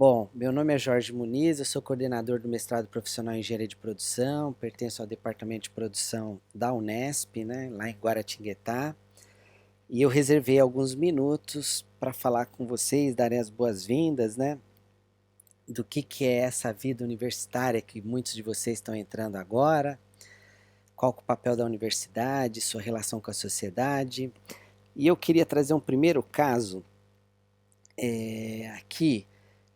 Bom, meu nome é Jorge Muniz, eu sou coordenador do mestrado profissional em engenharia de produção, pertenço ao departamento de produção da Unesp, né, lá em Guaratinguetá, e eu reservei alguns minutos para falar com vocês, darem as boas-vindas, né, do que é essa vida universitária que muitos de vocês estão entrando agora, qual que é o papel da universidade, sua relação com a sociedade. E eu queria trazer um primeiro caso aqui,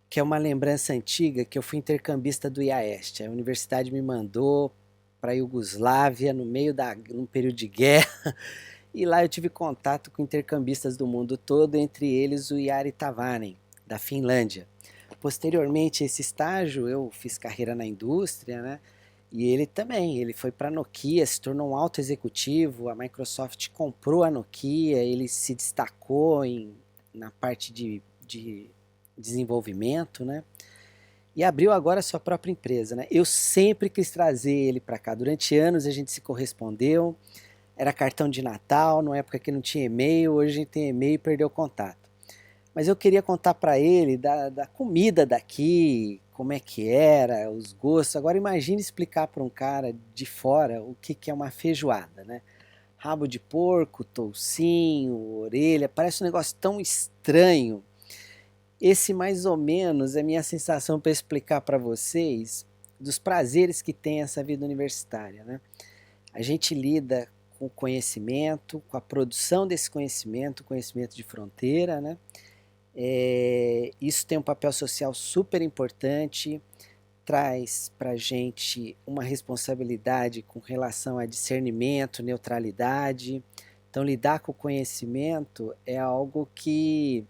que é uma lembrança antiga, que eu fui intercambista do IAEST. A universidade me mandou para a Iugoslávia num período de guerra, e lá eu tive contato com intercambistas do mundo todo, entre eles o Jari Tavanen, da Finlândia. Posteriormente a esse estágio, eu fiz carreira na indústria, né? E ele também, ele foi para a Nokia, se tornou um alto executivo, a Microsoft comprou a Nokia, ele se destacou na parte de desenvolvimento, né? E abriu agora a sua própria empresa, né? Eu sempre quis trazer ele para cá. Durante anos a gente se correspondeu, era cartão de Natal, numa época que não tinha e-mail, hoje a gente tem e-mail e perdeu o contato. Mas eu queria contar para ele da comida daqui, como é que era, os gostos. Agora imagine explicar para um cara de fora o que é uma feijoada, né? Rabo de porco, toucinho, orelha, parece um negócio tão estranho. Esse mais ou menos é a minha sensação para explicar para vocês dos prazeres que tem essa vida universitária, né? A gente lida com o conhecimento, com a produção desse conhecimento, conhecimento de fronteira, né? Isso tem um papel social super importante, traz para a gente uma responsabilidade com relação a discernimento, neutralidade. Então, lidar com o conhecimento é algo que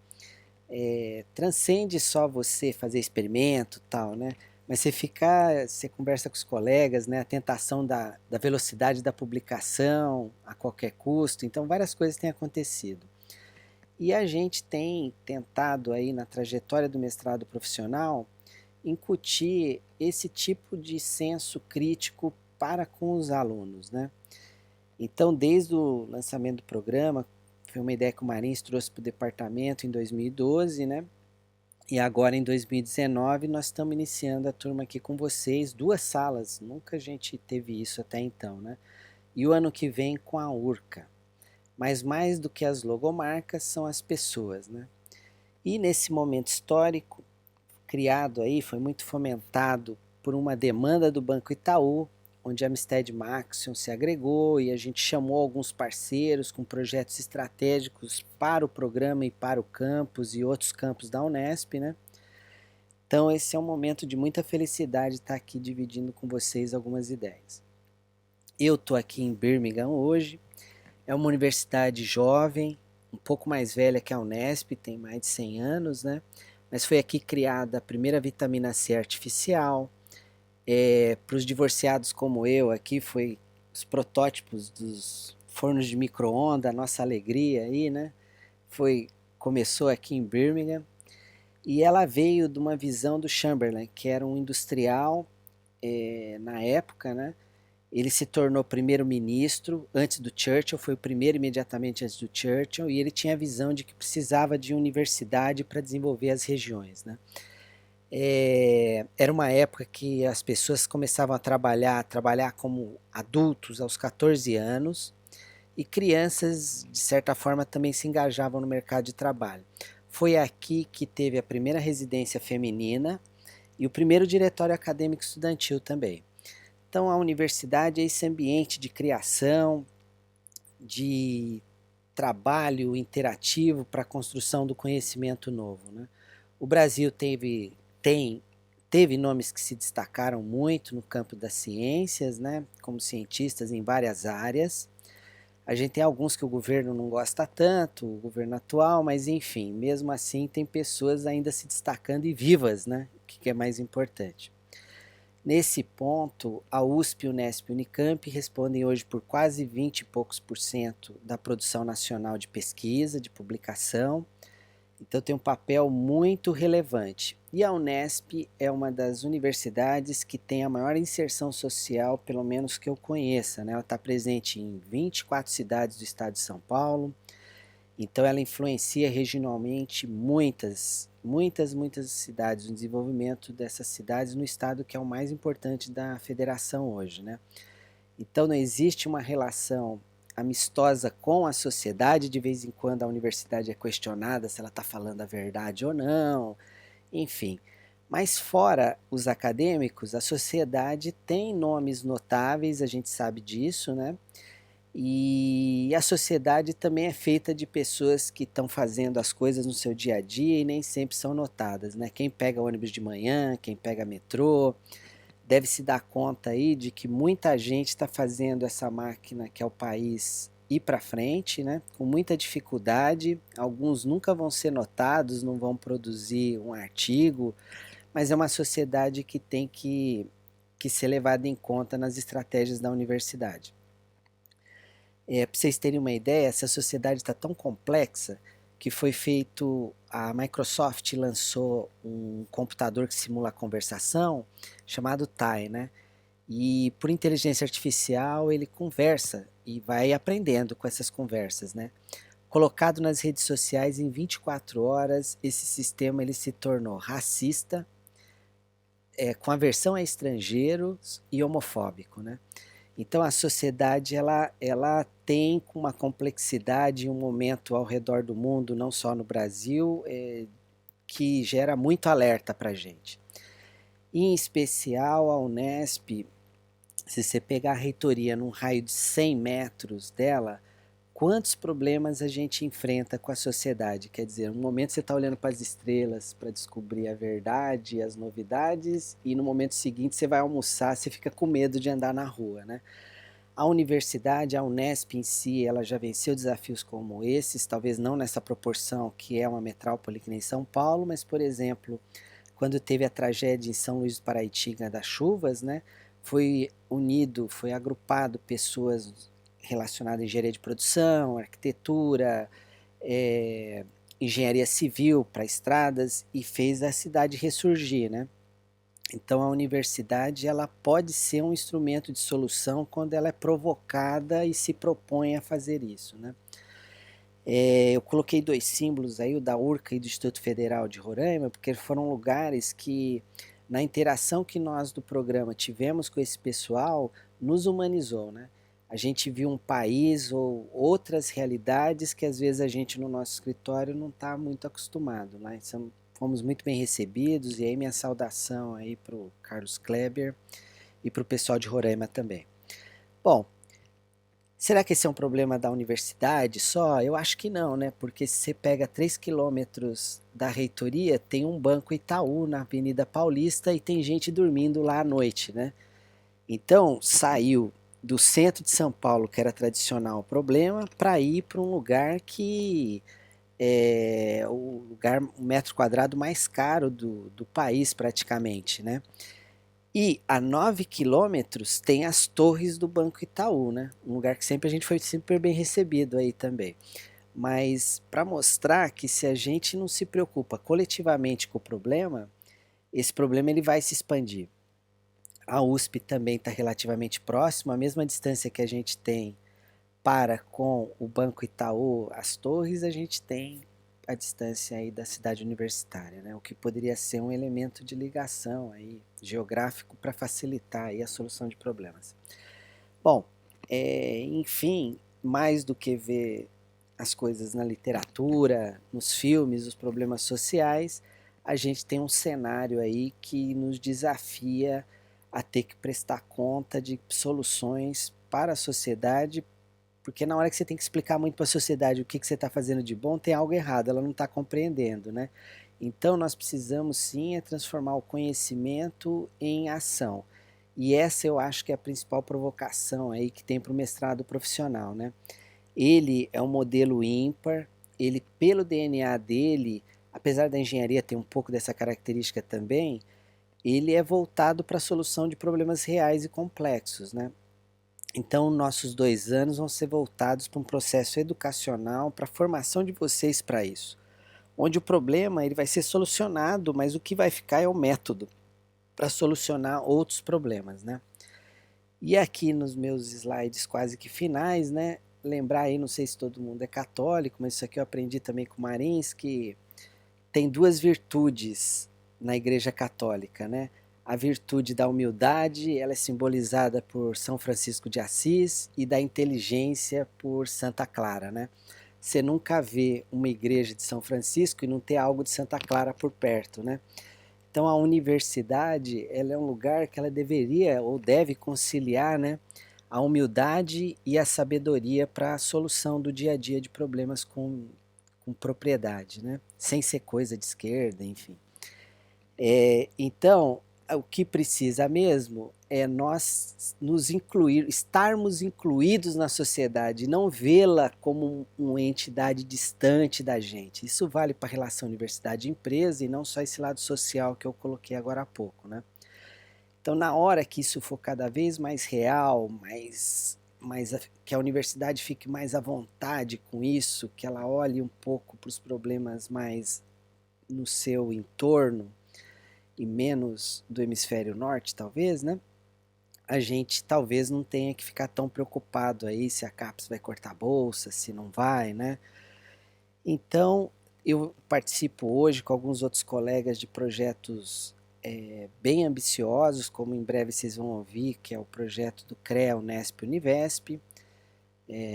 transcende só você fazer experimento e tal, né? Mas você conversa com os colegas, né? A tentação da velocidade da publicação a qualquer custo. Então, várias coisas têm acontecido. E a gente tem tentado aí na trajetória do mestrado profissional incutir esse tipo de senso crítico para com os alunos, né? Então, desde o lançamento do programa, foi uma ideia que o Marins trouxe para o departamento em 2012, né? E agora em 2019 nós estamos iniciando a turma aqui com vocês, duas salas, nunca a gente teve isso até então, né? E o ano que vem com a Urca. Mas mais do que as logomarcas são as pessoas, né? E nesse momento histórico, criado aí, foi muito fomentado por uma demanda do Banco Itaú, onde a Amistad Maxion se agregou e a gente chamou alguns parceiros com projetos estratégicos para o programa e para o campus e outros campos da Unesp, né? Então esse é um momento de muita felicidade estar aqui dividindo com vocês algumas ideias. Eu estou aqui em Birmingham hoje, é uma universidade jovem, um pouco mais velha que a Unesp, tem mais de 100 anos, né? Mas foi aqui criada a primeira vitamina C artificial. Para os divorciados como eu, aqui foi os protótipos dos fornos de micro-ondas, a nossa alegria aí, né? Começou aqui em Birmingham e ela veio de uma visão do Chamberlain, que era um industrial na época, né? Ele se tornou primeiro-ministro antes do Churchill, foi o primeiro imediatamente antes do Churchill, e ele tinha a visão de que precisava de universidade para desenvolver as regiões, né? Era uma época que as pessoas começavam a trabalhar como adultos aos 14 anos, e crianças, de certa forma, também se engajavam no mercado de trabalho. Foi aqui que teve a primeira residência feminina e o primeiro diretório acadêmico estudantil também. Então, a universidade é esse ambiente de criação, de trabalho interativo para a construção do conhecimento novo, né? O Brasil teve nomes que se destacaram muito no campo das ciências, né? Como cientistas em várias áreas. A gente tem alguns que o governo não gosta tanto, o governo atual, mas enfim, mesmo assim tem pessoas ainda se destacando e vivas, né? O que é mais importante. Nesse ponto, a USP, Unesp e Unicamp respondem hoje por quase 20 e poucos por cento da produção nacional de pesquisa, de publicação. Então tem um papel muito relevante. E a Unesp é uma das universidades que tem a maior inserção social, pelo menos que eu conheça, né? Ela está presente em 24 cidades do estado de São Paulo. Então ela influencia regionalmente muitas cidades, o desenvolvimento dessas cidades no estado que é o mais importante da federação hoje, né? Então não existe uma relação amistosa com a sociedade, de vez em quando a universidade é questionada se ela está falando a verdade ou não, enfim. Mas fora os acadêmicos, a sociedade tem nomes notáveis, a gente sabe disso, né? E a sociedade também é feita de pessoas que estão fazendo as coisas no seu dia a dia e nem sempre são notadas, né? Quem pega ônibus de manhã, quem pega metrô, deve se dar conta aí de que muita gente está fazendo essa máquina que é o país ir para frente, né? Com muita dificuldade. Alguns nunca vão ser notados, não vão produzir um artigo, mas é uma sociedade que tem que ser levada em conta nas estratégias da universidade. Para vocês terem uma ideia, essa sociedade está tão complexa que foi feito, a Microsoft lançou um computador que simula a conversação, chamado Tai, né? E por inteligência artificial ele conversa e vai aprendendo com essas conversas, né? Colocado nas redes sociais em 24 horas, esse sistema ele se tornou racista, com aversão a estrangeiros e homofóbico, né? Então a sociedade ela tem uma complexidade, um momento ao redor do mundo, não só no Brasil, que gera muito alerta para a gente. Em especial a Unesp, se você pegar a reitoria num raio de 100 metros dela, quantos problemas a gente enfrenta com a sociedade? Quer dizer, no momento você está olhando para as estrelas para descobrir a verdade, as novidades, e no momento seguinte você vai almoçar, você fica com medo de andar na rua, né? A universidade, a Unesp em si, ela já venceu desafios como esses, talvez não nessa proporção que é uma metrópole que nem São Paulo, mas, por exemplo, quando teve a tragédia em São Luís do Paraitinga das chuvas, né, foi unido, foi agrupado pessoas relacionadas à engenharia de produção, arquitetura, é, engenharia civil para estradas e fez a cidade ressurgir, né? Então a universidade ela pode ser um instrumento de solução quando ela é provocada e se propõe a fazer isso, né? Eu coloquei dois símbolos aí, o da URCA e do Instituto Federal de Roraima, porque foram lugares que, na interação que nós do programa tivemos com esse pessoal, nos humanizou, né? A gente viu um país ou outras realidades que às vezes a gente no nosso escritório não está muito acostumado, né? Fomos muito bem recebidos, e aí minha saudação aí para o Carlos Kleber e para o pessoal de Roraima também. Bom, será que esse é um problema da universidade só? Eu acho que não, né? Porque se você pega 3 quilômetros da reitoria, tem um Banco Itaú na Avenida Paulista e tem gente dormindo lá à noite, né? Então, saiu do centro de São Paulo, que era tradicional o problema, para ir para um lugar que é o metro quadrado mais caro do país praticamente, né? E a 9 quilômetros tem as torres do Banco Itaú, né? Um lugar que sempre a gente foi super bem recebido aí também. Mas para mostrar que se a gente não se preocupa coletivamente com o problema, esse problema ele vai se expandir. A USP também está relativamente próximo, a mesma distância que a gente tem para com o Banco Itaú, as torres, a gente tem a distância aí da cidade universitária, né? O que poderia ser um elemento de ligação aí geográfico para facilitar aí a solução de problemas. Bom, enfim, mais do que ver as coisas na literatura, nos filmes, os problemas sociais, a gente tem um cenário aí que nos desafia a ter que prestar conta de soluções para a sociedade, porque na hora que você tem que explicar muito para a sociedade o que você está fazendo de bom, tem algo errado, ela não está compreendendo, né? Então nós precisamos sim transformar o conhecimento em ação. E essa eu acho que é a principal provocação aí que tem para o mestrado profissional, né? Ele é um modelo ímpar, ele pelo DNA dele, apesar da engenharia ter um pouco dessa característica também, ele é voltado para a solução de problemas reais e complexos, né? Então, nossos 2 anos vão ser voltados para um processo educacional, para a formação de vocês para isso. Onde o problema ele vai ser solucionado, mas o que vai ficar é o método para solucionar outros problemas, né? E aqui nos meus slides quase que finais, né? Lembrar aí, não sei se todo mundo é católico, mas isso aqui eu aprendi também com o Marins, que tem duas virtudes na Igreja Católica, né? A virtude da humildade, ela é simbolizada por São Francisco de Assis, e da inteligência por Santa Clara, né? Você nunca vê uma igreja de São Francisco e não ter algo de Santa Clara por perto, né? Então a universidade, ela é um lugar que ela deveria ou deve conciliar, né, a humildade e a sabedoria para a solução do dia a dia de problemas com propriedade, né? Sem ser coisa de esquerda, enfim. Então, o que precisa mesmo é nós nos incluir, estarmos incluídos na sociedade, não vê-la como uma entidade distante da gente. Isso vale para a relação universidade-empresa e não só esse lado social que eu coloquei agora há pouco, né? Então, na hora que isso for cada vez mais real, que a universidade fique mais à vontade com isso, que ela olhe um pouco para os problemas mais no seu entorno, e menos do hemisfério norte, talvez, né? A gente talvez não tenha que ficar tão preocupado aí se a CAPES vai cortar a bolsa, se não vai, né? Então, eu participo hoje com alguns outros colegas de projetos bem ambiciosos, como em breve vocês vão ouvir, que é o projeto do CREA Unesp Univesp,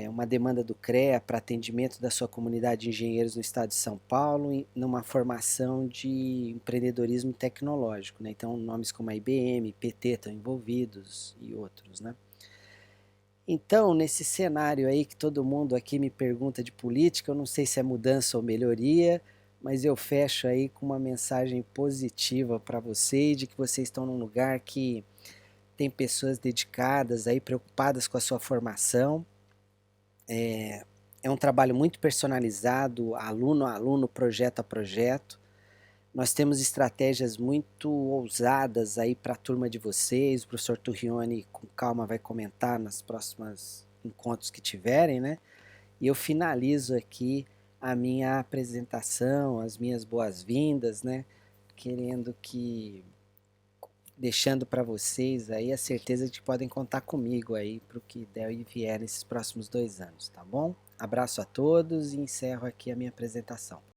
uma demanda do CREA para atendimento da sua comunidade de engenheiros no estado de São Paulo, numa formação de empreendedorismo tecnológico, né? Então, nomes como a IBM, PT estão envolvidos e outros, né? Então, nesse cenário aí que todo mundo aqui me pergunta de política, eu não sei se é mudança ou melhoria, mas eu fecho aí com uma mensagem positiva para vocês, de que vocês estão num lugar que tem pessoas dedicadas aí, preocupadas com a sua formação. É um trabalho muito personalizado, aluno a aluno, projeto a projeto. Nós temos estratégias muito ousadas aí para a turma de vocês. O professor Turrione, com calma, vai comentar nas próximas encontros que tiverem, né? E eu finalizo aqui a minha apresentação, as minhas boas-vindas, né? Querendo que deixando para vocês aí a certeza de que podem contar comigo aí para o que der e vier nesses próximos 2 anos, tá bom? Abraço a todos e encerro aqui a minha apresentação.